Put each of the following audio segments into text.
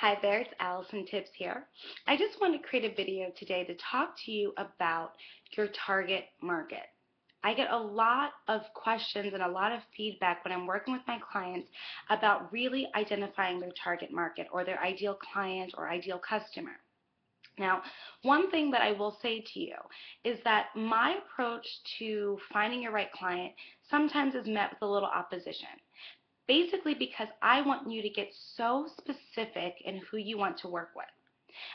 Hi there, it's Allison Tibbs here. I just want to create a video today to talk to you about your target market. I get a lot of questions and a lot of feedback when I'm working with my clients about really identifying their target market or their ideal client or ideal customer. Now, one thing that I will say to you is that my approach to finding your right client sometimes is met with a little opposition. Basically because I want you to get so specific in who you want to work with.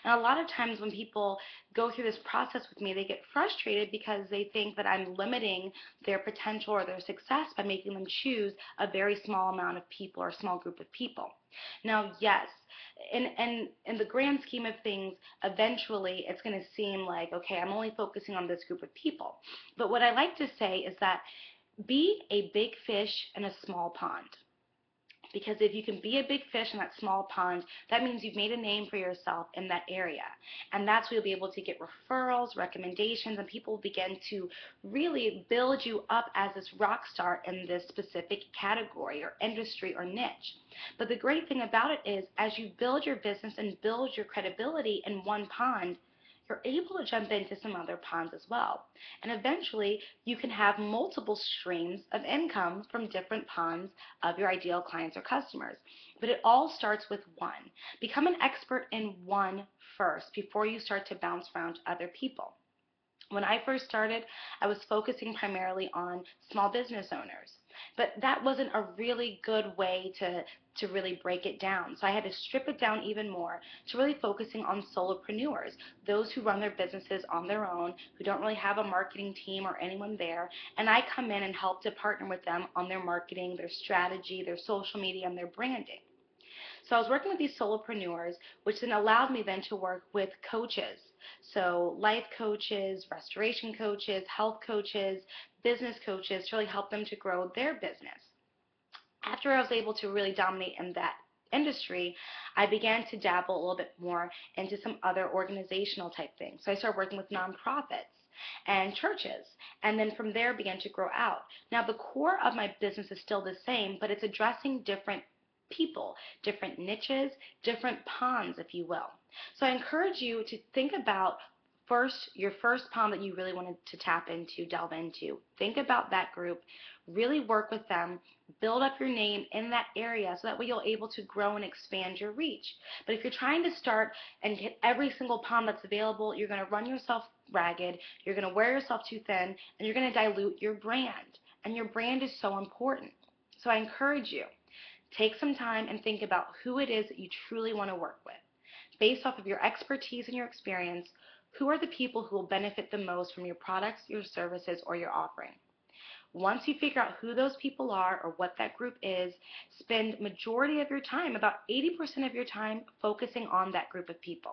And a lot of times when people go through this process with me, they get frustrated because they think that I'm limiting their potential or their success by making them choose a very small amount of people or a small group of people. Now, yes, in the grand scheme of things, eventually it's going to seem like, okay, I'm only focusing on this group of people. But what I like to say is that be a big fish in a small pond. Because if you can be a big fish in that small pond, that means you've made a name for yourself in that area. And that's where you'll be able to get referrals, recommendations, and people will begin to really build you up as this rock star in this specific category or industry or niche. But the great thing about it is, as you build your business and build your credibility in one pond, you're able to jump into some other ponds as well. And eventually, you can have multiple streams of income from different ponds of your ideal clients or customers. But it all starts with one. Become an expert in one first before you start to bounce around to other people. When I first started, I was focusing primarily on small business owners. But that wasn't a really good way to really break it down. So I had to strip it down even more to really focusing on solopreneurs, those who run their businesses on their own, who don't really have a marketing team or anyone there. And I come in and help to partner with them on their marketing, their strategy, their social media, and their branding. So I was working with these solopreneurs, which then allowed me then to work with coaches. So life coaches, restoration coaches, health coaches, business coaches to really help them to grow their business. After I was able to really dominate in that industry, I began to dabble a little bit more into some other organizational type things. So I started working with nonprofits and churches, and then from there began to grow out. Now the core of my business is still the same, but it's addressing different people, different niches, different ponds, if you will. So I encourage you to think about your first pond that you really wanted to tap into, delve into. Think about that group, really work with them, build up your name in that area so that way you're able to grow and expand your reach. But if you're trying to start and hit every single pond that's available, you're going to run yourself ragged, you're going to wear yourself too thin, and you're going to dilute your brand. And your brand is so important. So I encourage you, take some time and think about who it is that you truly want to work with. Based off of your expertise and your experience, who are the people who will benefit the most from your products, your services, or your offering? Once you figure out who those people are or what that group is, spend majority of your time, about 80% of your time, focusing on that group of people.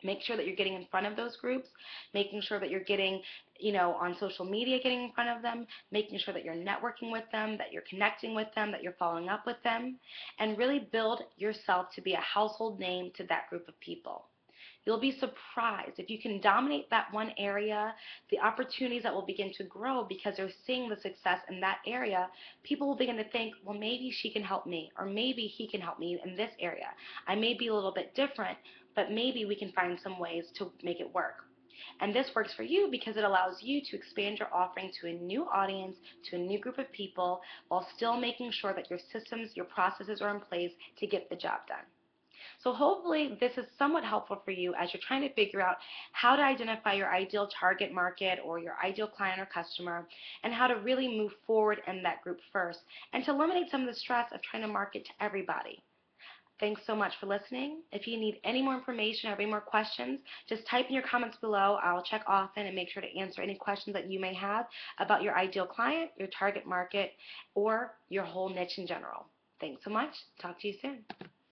Make sure that you're getting in front of those groups, making sure that you're getting, on social media, getting in front of them, making sure that you're networking with them, that you're connecting with them, that you're following up with them, and really build yourself to be a household name to that group of people. You'll be surprised if you can dominate that one area, the opportunities that will begin to grow because they're seeing the success in that area. People will begin to think, well, maybe she can help me, or maybe he can help me in this area. I may be a little bit different, but maybe we can find some ways to make it work. And this works for you because it allows you to expand your offering to a new audience, to a new group of people, while still making sure that your systems, your processes are in place to get the job done. So hopefully this is somewhat helpful for you as you're trying to figure out how to identify your ideal target market or your ideal client or customer, and how to really move forward in that group first, and to eliminate some of the stress of trying to market to everybody. Thanks so much for listening. If you need any more information or have any more questions, just type in your comments below. I'll check often and make sure to answer any questions that you may have about your ideal client, your target market, or your whole niche in general. Thanks so much. Talk to you soon.